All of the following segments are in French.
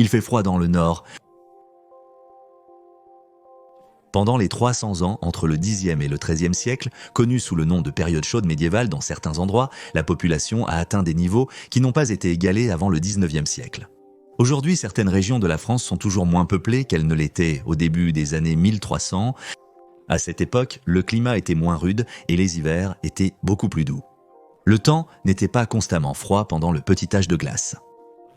Il fait froid dans le nord. Pendant les 300 ans entre le Xe et le XIIIe siècle, connus sous le nom de période chaude médiévale dans certains endroits, la population a atteint des niveaux qui n'ont pas été égalés avant le XIXe siècle. Aujourd'hui, certaines régions de la France sont toujours moins peuplées qu'elles ne l'étaient au début des années 1300. À cette époque, le climat était moins rude et les hivers étaient beaucoup plus doux. Le temps n'était pas constamment froid pendant le petit âge de glace.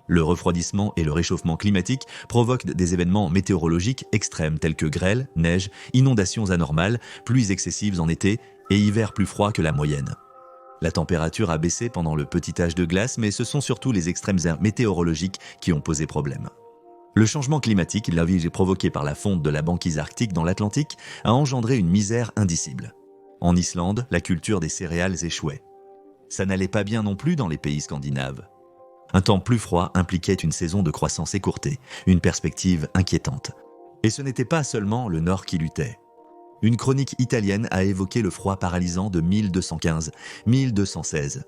Le refroidissement et le réchauffement climatique provoquent des événements météorologiques extrêmes tels que grêle, neige, inondations anormales, pluies excessives en été et hivers plus froids que la moyenne. La température a baissé pendant le petit âge de glace, mais ce sont surtout les extrêmes météorologiques qui ont posé problème. Le changement climatique, provoqué par la fonte de la banquise arctique dans l'Atlantique, a engendré une misère indicible. En Islande, la culture des céréales échouait. Ça n'allait pas bien non plus dans les pays scandinaves. Un temps plus froid impliquait une saison de croissance écourtée, une perspective inquiétante. Et ce n'était pas seulement le Nord qui luttait. Une chronique italienne a évoqué le froid paralysant de 1215-1216.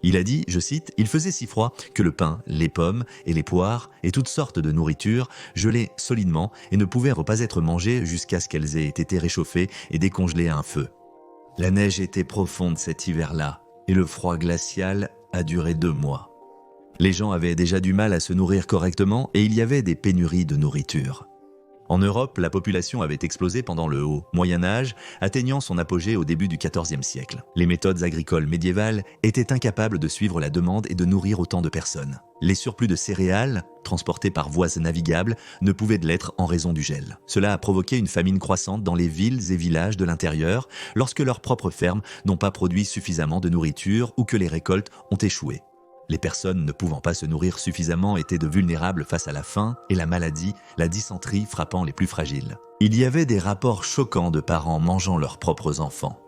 Il a dit, je cite, « Il faisait si froid que le pain, les pommes et les poires et toutes sortes de nourritures gelaient solidement et ne pouvaient pas être mangées jusqu'à ce qu'elles aient été réchauffées et décongelées à un feu. La neige était profonde cet hiver-là et le froid glacial a duré 2 mois. Les gens avaient déjà du mal à se nourrir correctement et il y avait des pénuries de nourriture. En Europe, la population avait explosé pendant le Haut Moyen-Âge, atteignant son apogée au début du XIVe siècle. Les méthodes agricoles médiévales étaient incapables de suivre la demande et de nourrir autant de personnes. Les surplus de céréales, transportés par voies navigables, ne pouvaient l'être en raison du gel. Cela a provoqué une famine croissante dans les villes et villages de l'intérieur, lorsque leurs propres fermes n'ont pas produit suffisamment de nourriture ou que les récoltes ont échoué. Les personnes ne pouvant pas se nourrir suffisamment étaient de vulnérables face à la faim et la maladie, la dysenterie frappant les plus fragiles. Il y avait des rapports choquants de parents mangeant leurs propres enfants.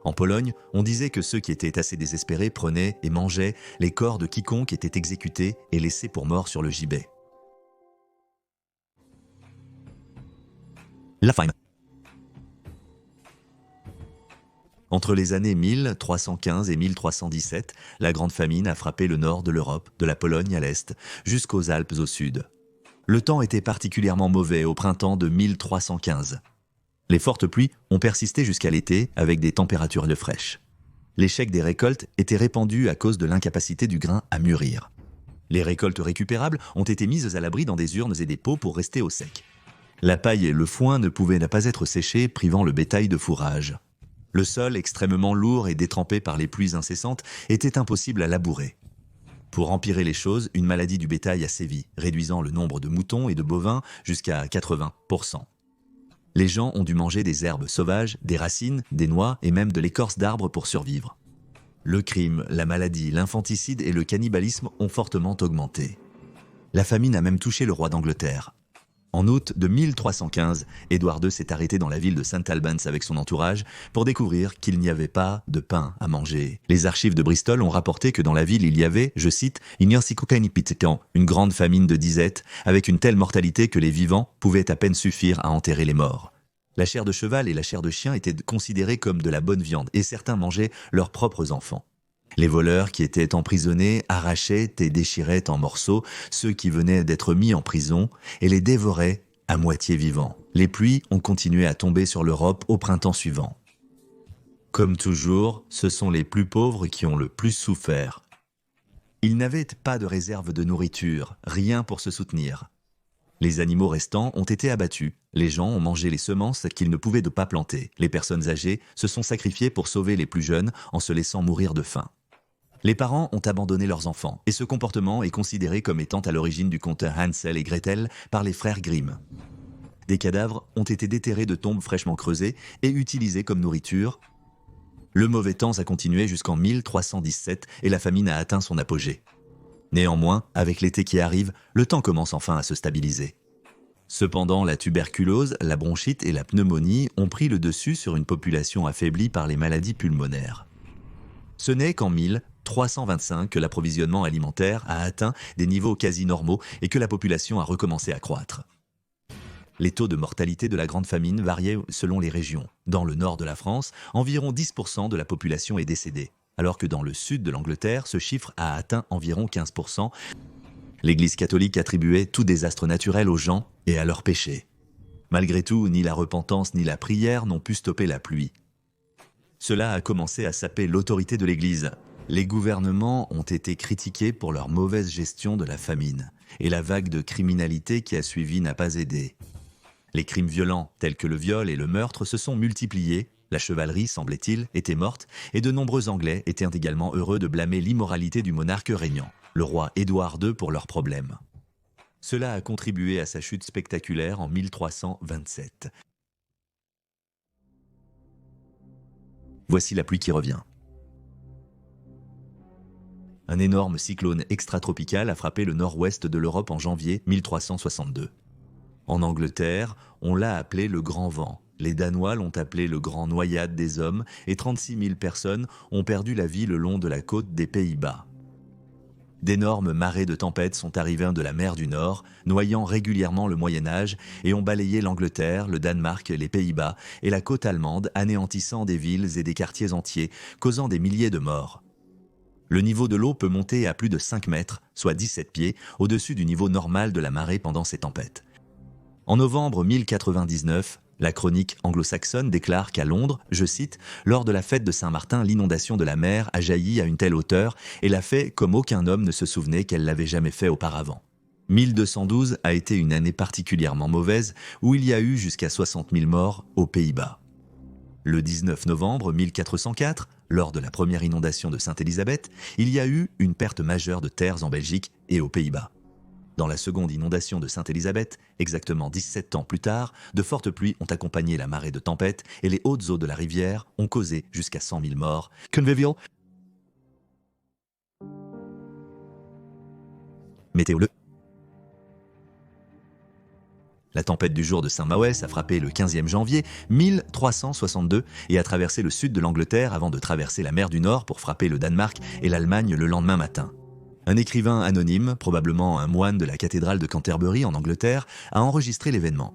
En Pologne, on disait que ceux qui étaient assez désespérés prenaient et mangeaient les corps de quiconque était exécuté et laissé pour mort sur le gibet. La faim. Entre les années 1315 et 1317, la Grande Famine a frappé le nord de l'Europe, de la Pologne à l'est, jusqu'aux Alpes au sud. Le temps était particulièrement mauvais au printemps de 1315. Les fortes pluies ont persisté jusqu'à l'été avec des températures de fraîches. L'échec des récoltes était répandu à cause de l'incapacité du grain à mûrir. Les récoltes récupérables ont été mises à l'abri dans des urnes et des pots pour rester au sec. La paille et le foin ne pouvaient pas être séchés, privant le bétail de fourrage. Le sol, extrêmement lourd et détrempé par les pluies incessantes, était impossible à labourer. Pour empirer les choses, une maladie du bétail a sévi, réduisant le nombre de moutons et de bovins jusqu'à 80%. Les gens ont dû manger des herbes sauvages, des racines, des noix et même de l'écorce d'arbres pour survivre. Le crime, la maladie, l'infanticide et le cannibalisme ont fortement augmenté. La famine a même touché le roi d'Angleterre. En août de 1315, Édouard II s'est arrêté dans la ville de St Albans avec son entourage pour découvrir qu'il n'y avait pas de pain à manger. Les archives de Bristol ont rapporté que dans la ville il y avait, je cite, « une grande famine de disette, avec une telle mortalité que les vivants pouvaient à peine suffire à enterrer les morts. » La chair de cheval et la chair de chien étaient considérées comme de la bonne viande et certains mangeaient leurs propres enfants. Les voleurs qui étaient emprisonnés arrachaient et déchiraient en morceaux ceux qui venaient d'être mis en prison et les dévoraient à moitié vivants. Les pluies ont continué à tomber sur l'Europe au printemps suivant. Comme toujours, ce sont les plus pauvres qui ont le plus souffert. Ils n'avaient pas de réserve de nourriture, rien pour se soutenir. Les animaux restants ont été abattus. Les gens ont mangé les semences qu'ils ne pouvaient pas planter. Les personnes âgées se sont sacrifiées pour sauver les plus jeunes en se laissant mourir de faim. Les parents ont abandonné leurs enfants, et ce comportement est considéré comme étant à l'origine du conte Hansel et Gretel par les frères Grimm. Des cadavres ont été déterrés de tombes fraîchement creusées et utilisés comme nourriture. Le mauvais temps a continué jusqu'en 1317 et la famine a atteint son apogée. Néanmoins, avec l'été qui arrive, le temps commence enfin à se stabiliser. Cependant, la tuberculose, la bronchite et la pneumonie ont pris le dessus sur une population affaiblie par les maladies pulmonaires. Ce n'est qu'en 1325 que l'approvisionnement alimentaire a atteint des niveaux quasi normaux et que la population a recommencé à croître. Les taux de mortalité de la Grande Famine variaient selon les régions. Dans le nord de la France, environ 10% de la population est décédée, alors que dans le sud de l'Angleterre, ce chiffre a atteint environ 15%. L'Église catholique attribuait tout désastre naturel aux gens et à leurs péchés. Malgré tout, ni la repentance ni la prière n'ont pu stopper la pluie. Cela a commencé à saper l'autorité de l'Église. Les gouvernements ont été critiqués pour leur mauvaise gestion de la famine, et la vague de criminalité qui a suivi n'a pas aidé. Les crimes violents, tels que le viol et le meurtre, se sont multipliés, la chevalerie, semblait-il, était morte, et de nombreux Anglais étaient également heureux de blâmer l'immoralité du monarque régnant, le roi Édouard II, pour leurs problèmes. Cela a contribué à sa chute spectaculaire en 1327. Voici la pluie qui revient. Un énorme cyclone extratropical a frappé le nord-ouest de l'Europe en janvier 1362. En Angleterre, on l'a appelé le Grand Vent. Les Danois l'ont appelé le Grand Noyade des Hommes et 36 000 personnes ont perdu la vie le long de la côte des Pays-Bas. D'énormes marées de tempêtes sont arrivées de la mer du Nord, noyant régulièrement le Moyen-Âge et ont balayé l'Angleterre, le Danemark, les Pays-Bas et la côte allemande, anéantissant des villes et des quartiers entiers, causant des milliers de morts. Le niveau de l'eau peut monter à plus de 5 mètres, soit 17 pieds, au-dessus du niveau normal de la marée pendant ces tempêtes. En novembre 1099, la chronique anglo-saxonne déclare qu'à Londres, je cite, « Lors de la fête de Saint-Martin, l'inondation de la mer a jailli à une telle hauteur et l'a fait comme aucun homme ne se souvenait qu'elle l'avait jamais fait auparavant. » 1212 a été une année particulièrement mauvaise où il y a eu jusqu'à 60 000 morts aux Pays-Bas. Le 19 novembre 1404, lors de la première inondation de Sainte-Élisabeth, il y a eu une perte majeure de terres en Belgique et aux Pays-Bas. Dans la seconde inondation de Sainte-Élisabeth, exactement 17 ans plus tard, de fortes pluies ont accompagné la marée de tempête et les hautes eaux de la rivière ont causé jusqu'à 100 000 morts. Convivial. Météo. La tempête du jour de Saint-Maouès a frappé le 15e janvier 1362 et a traversé le sud de l'Angleterre avant de traverser la mer du Nord pour frapper le Danemark et l'Allemagne le lendemain matin. Un écrivain anonyme, probablement un moine de la cathédrale de Canterbury en Angleterre, a enregistré l'événement.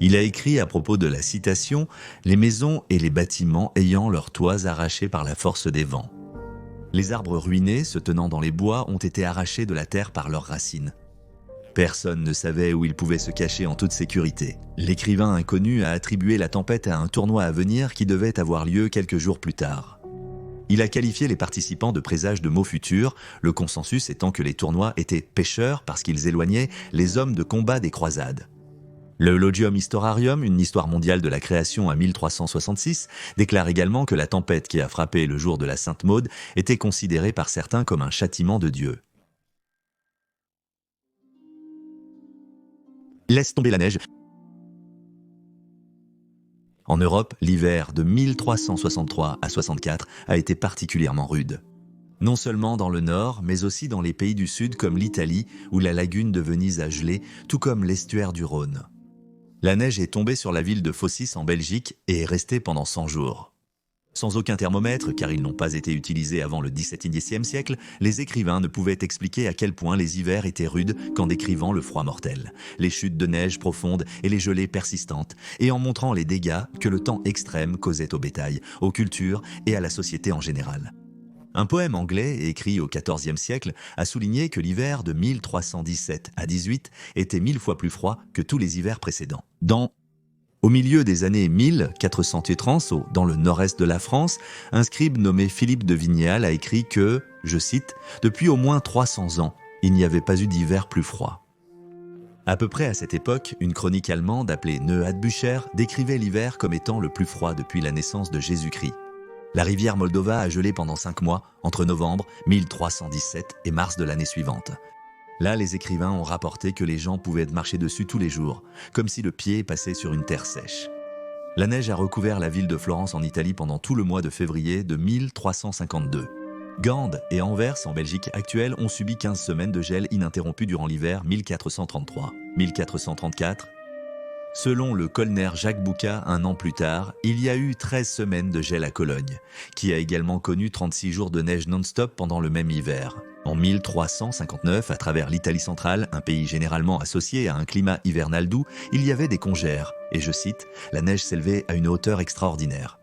Il a écrit à propos de la citation « Les maisons et les bâtiments ayant leurs toits arrachés par la force des vents. Les arbres ruinés, se tenant dans les bois, ont été arrachés de la terre par leurs racines. Personne ne savait où ils pouvaient se cacher en toute sécurité. L'écrivain inconnu a attribué la tempête à un tournoi à venir qui devait avoir lieu quelques jours plus tard. Il a qualifié les participants de présages de maux futurs, le consensus étant que les tournois étaient pécheurs parce qu'ils éloignaient les hommes de combat des croisades. Le Logium Historiarium, une histoire mondiale de la création à 1366, déclare également que la tempête qui a frappé le jour de la Sainte Maude était considérée par certains comme un châtiment de Dieu. Laisse tomber la neige. En Europe, l'hiver de 1363 à 64 a été particulièrement rude. Non seulement dans le nord, mais aussi dans les pays du sud comme l'Italie, où la lagune de Venise a gelé, tout comme l'estuaire du Rhône. La neige est tombée sur la ville de Phocis en Belgique et est restée pendant 100 jours. Sans aucun thermomètre, car ils n'ont pas été utilisés avant le XVIIe siècle, les écrivains ne pouvaient expliquer à quel point les hivers étaient rudes qu'en décrivant le froid mortel, les chutes de neige profondes et les gelées persistantes, et en montrant les dégâts que le temps extrême causait au bétail, aux cultures et à la société en général. Un poème anglais, écrit au XIVe siècle, a souligné que l'hiver de 1317 à 18 était 1000 fois plus froid que tous les hivers précédents. Au milieu des années 1430, dans le nord-est de la France, un scribe nommé Philippe de Vignéal a écrit que, je cite, « Depuis au moins 300 ans, il n'y avait pas eu d'hiver plus froid ». À peu près à cette époque, une chronique allemande appelée Neuhat Bücher décrivait l'hiver comme étant le plus froid depuis la naissance de Jésus-Christ. La rivière Moldova a gelé pendant 5 mois, entre novembre 1317 et mars de l'année suivante. Là, les écrivains ont rapporté que les gens pouvaient marcher dessus tous les jours, comme si le pied passait sur une terre sèche. La neige a recouvert la ville de Florence en Italie pendant tout le mois de février de 1352. Gand et Anvers, en Belgique actuelle, ont subi 15 semaines de gel ininterrompu durant l'hiver 1433-1434. Selon le colner Jacques Boucat, un an plus tard, il y a eu 13 semaines de gel à Cologne, qui a également connu 36 jours de neige non-stop pendant le même hiver. En 1359, à travers l'Italie centrale, un pays généralement associé à un climat hivernal doux, il y avait des congères, et je cite, « La neige s'élevait à une hauteur extraordinaire ».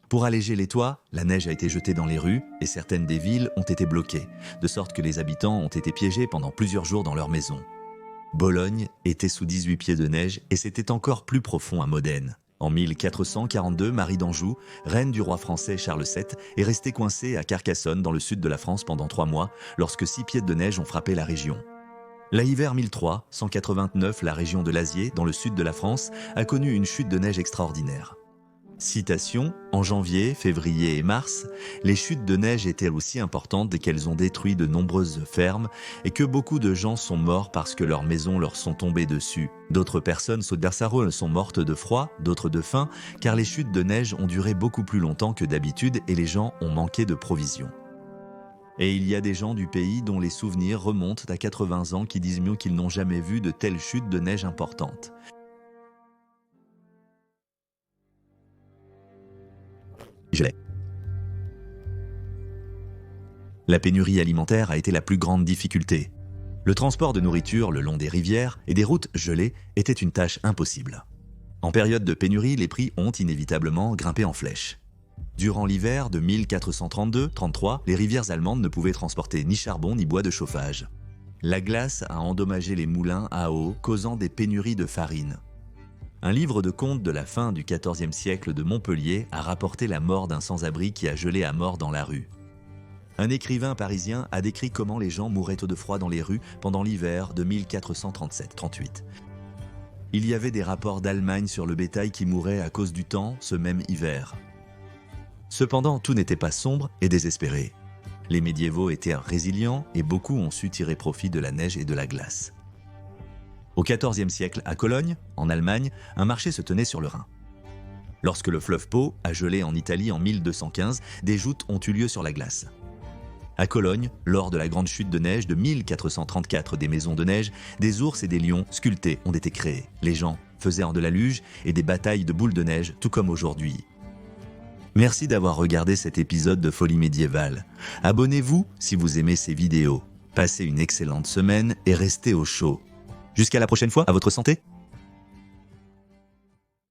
Pour alléger les toits, la neige a été jetée dans les rues et certaines des villes ont été bloquées, de sorte que les habitants ont été piégés pendant plusieurs jours dans leurs maisons. Bologne était sous 18 pieds de neige et c'était encore plus profond à Modène. En 1442, Marie d'Anjou, reine du roi français Charles VII, est restée coincée à Carcassonne dans le sud de la France pendant 3 mois lorsque 6 pieds de neige ont frappé la région. L'hiver 1300-189, la région de l'Azier, dans le sud de la France, a connu une chute de neige extraordinaire. Citation, en janvier, février et mars, les chutes de neige étaient aussi importantes qu'elles ont détruit de nombreuses fermes et que beaucoup de gens sont morts parce que leurs maisons leur sont tombées dessus. D'autres personnes sautersaroles sont mortes de froid, d'autres de faim, car les chutes de neige ont duré beaucoup plus longtemps que d'habitude et les gens ont manqué de provisions. Et il y a des gens du pays dont les souvenirs remontent à 80 ans qui disent mieux qu'ils n'ont jamais vu de telles chutes de neige importantes. La pénurie alimentaire a été la plus grande difficulté. Le transport de nourriture le long des rivières et des routes gelées était une tâche impossible. En période de pénurie, les prix ont inévitablement grimpé en flèche. Durant l'hiver de 1432-33, les rivières allemandes ne pouvaient transporter ni charbon ni bois de chauffage. La glace a endommagé les moulins à eau, causant des pénuries de farine. Un livre de contes de la fin du XIVe siècle de Montpellier a rapporté la mort d'un sans-abri qui a gelé à mort dans la rue. Un écrivain parisien a décrit comment les gens mouraient de froid dans les rues pendant l'hiver de 1437-38. Il y avait des rapports d'Allemagne sur le bétail qui mourait à cause du temps ce même hiver. Cependant, tout n'était pas sombre et désespéré. Les médiévaux étaient résilients et beaucoup ont su tirer profit de la neige et de la glace. Au XIVe siècle, à Cologne, en Allemagne, un marché se tenait sur le Rhin. Lorsque le fleuve Pô a gelé en Italie en 1215, des joutes ont eu lieu sur la glace. À Cologne, lors de la grande chute de neige de 1434 des maisons de neige, des ours et des lions sculptés ont été créés. Les gens faisaient de la luge et des batailles de boules de neige, tout comme aujourd'hui. Merci d'avoir regardé cet épisode de Folie médiévale. Abonnez-vous si vous aimez ces vidéos. Passez une excellente semaine et restez au chaud. Jusqu'à la prochaine fois, à votre santé!